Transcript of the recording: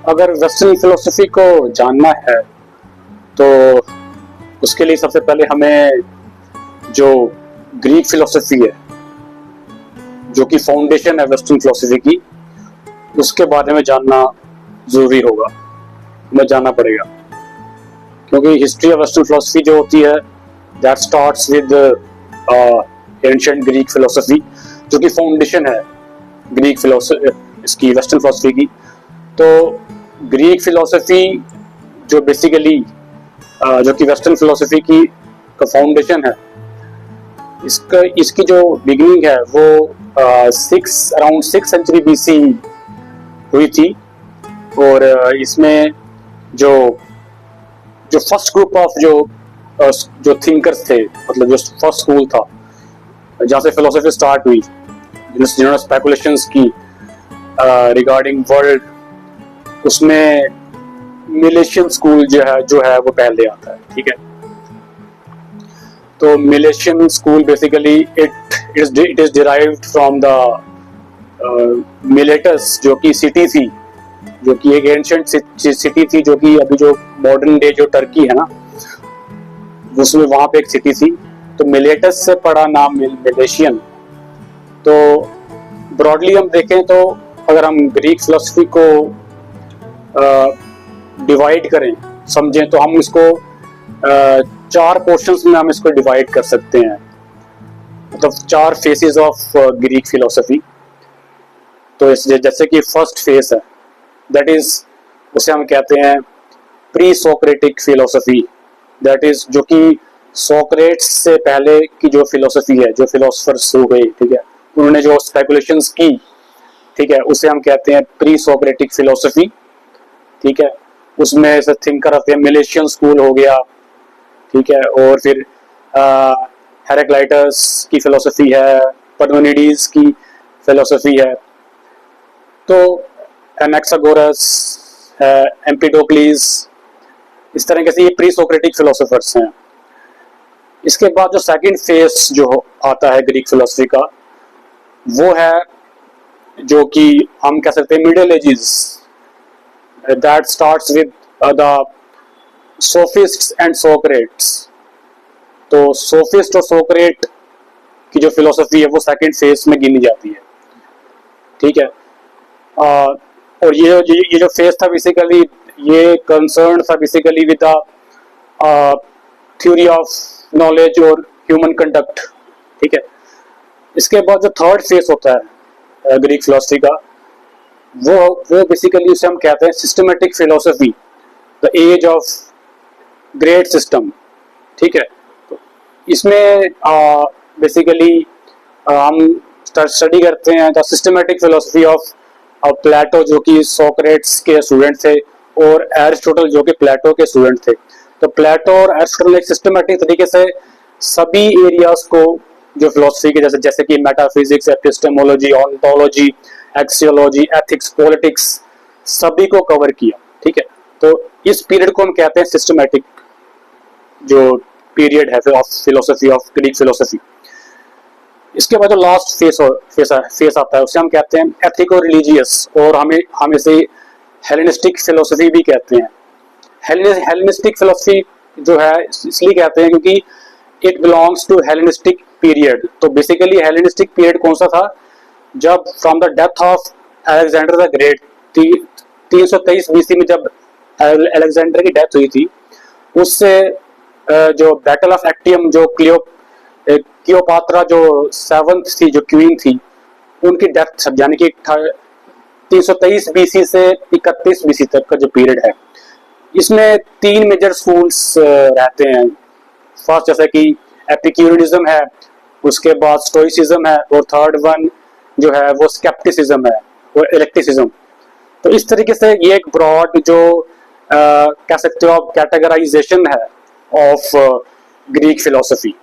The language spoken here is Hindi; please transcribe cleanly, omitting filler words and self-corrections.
अगर वेस्टर्न फिलोसफी को जानना है तो उसके लिए सबसे पहले हमें जो ग्रीक फिलोसफी है, जो कि फाउंडेशन है वेस्टर्न फिलोसफी की, उसके बारे में जानना जरूरी होगा, हमें जानना पड़ेगा। क्योंकि हिस्ट्री ऑफ वेस्टर्न फिलोसफी जो होती है that starts with ancient Greek philosophy, जो कि फाउंडेशन है ग्रीक फिलोसफी इसकी, वेस्टर्न फिलोसफी की। तो ग्रीक फिलोसफी जो बेसिकली जो कि वेस्टर्न फिलोसफी की का फाउंडेशन है, इसकी जो बिगिनिंग है वो अराउंड 6 सेंचुरी बीसी हुई थी। और इसमें जो फर्स्ट ग्रुप ऑफ जो थिंकर्स थे, मतलब जो फर्स्ट स्कूल था जहाँ से फिलोसफी स्टार्ट हुई, जिन्होंने स्पेकुलेशंस की रिगार्डिंग वर्ल्ड, उसमें मिलेशियन स्कूल जो है वो पहले आता है। ठीक है, तो Milesian school basically it is derived from the Miletus, जो कि सिटी थी, जो कि एक एंशिएंट सिटी थी, जो कि अभी जो मॉडर्न डे जो टर्की है ना, उसमें वहां पे एक सिटी थी। तो मिलेटस से पड़ा नाम मिलेशियन। तो ब्रॉडली हम देखें तो अगर हम ग्रीक फिलोसफी को डिवाइड करें, समझें, तो हम इसको 4 पोर्शंस में हम इसको डिवाइड कर सकते हैं, मतलब 4 फेसेस ऑफ ग्रीक फिलोसफी। तो जैसे कि फर्स्ट फेस है, दैट इज, उसे हम कहते हैं pre Socratic philosophy, that is जो कि सोक्रेट्स से पहले की जो फिलोसफी है, जो फिलोसफर्स हुए, ठीक है, उन्होंने जो स्पेकुलेशंस की, ठीक है, उसे हम कहते हैं प्री सोक्रेटिक फिलोसफी। ठीक है, उसमें से थिंकर आते हैं, मिलेशियन स्कूल हो गया, ठीक है, और फिर हेराक्लाइटस की फिलोसफी है, पार्मेनिडीज की फिलोसफी है, तो एनाक्सागोरस है, एम्पिडोक्लीस, इस तरह से ये प्री सोक्रेटिक फिलोसफर्स हैं। इसके बाद जो सेकंड फेस जो आता है ग्रीक फिलोसफी का, वो है जो कि हम कह सकते हैं middle ages, that starts with the sophists and Socrates. तो सोफिस्ट और सोक्रेट की जो फिलोसफी है वो सेकंड फेस में गिनी जाती है। ठीक है, और ये जो फेस था बेसिकली, ये कंसर्न था basically with the theory of knowledge और ह्यूमन कंडक्ट। ठीक है, इसके बाद जो थर्ड फेस होता है ग्रीक फिलोसफी का, वो बेसिकली उसे हम कहते हैं systematic philosophy, the age of great system. ठीक है, तो इसमें बेसिकली हम स्टडी करते हैं the systematic philosophy of Plato, जो कि सोक्रेट्स के स्टूडेंट थे, और एरिस्टोटल, जो कि प्लेटो के स्टूडेंट थे। तो प्लेटो और एरिस्टोटल एक सिस्टमेटिक तरीके से सभी एरियाज को जो फिलोसफी के, जैसे कि metaphysics, epistemology, ontology, axiology, ethics, politics, सभी को कवर किया। ठीक है, तो इस पीरियड को हम कहते हैं सिस्टमेटिक जो पीरियड है of philosophy of Greek philosophy. इसके बाद जो लास्ट फेस आता है, उसे हम कहते हैं एथिको रिलीजियस, और हम इसे हेलेनिस्टिक फिलोसफी भी कहते हैं। हेलेनिस्टिक फिलोसफी जो है इसलिए कहते हैं क्योंकि it belongs to Hellenistic period. तो बेसिकली हेलेनिस्टिक पीरियड कौन सा था? जब from the death of Alexander the great, 323 BC में जब अलेक्जेंडर की डेथ हुई थी, उससे जो बैटल ऑफ एक्टियम, जो क्लियोपात्रा जो 7th थी, जो क्वीन थी, उनकी डेथ, यानी कि 323 बीसी से 31 बीसी तक का जो पीरियड है, इसमें 3 मेजर स्कूल्स रहते हैं। फर्स्ट जैसे कि एपिक्यूरियनिज्म है, उसके बाद स्टोइसिज्म है, और थर्ड वन जो है वो स्केप्टिसिज्म है, और इलेक्टिसिज्म। तो इस तरीके से ये एक ब्रॉड जो कह सकते हो आप कैटेगराइजेशन है ऑफ ग्रीक फिलोसफी।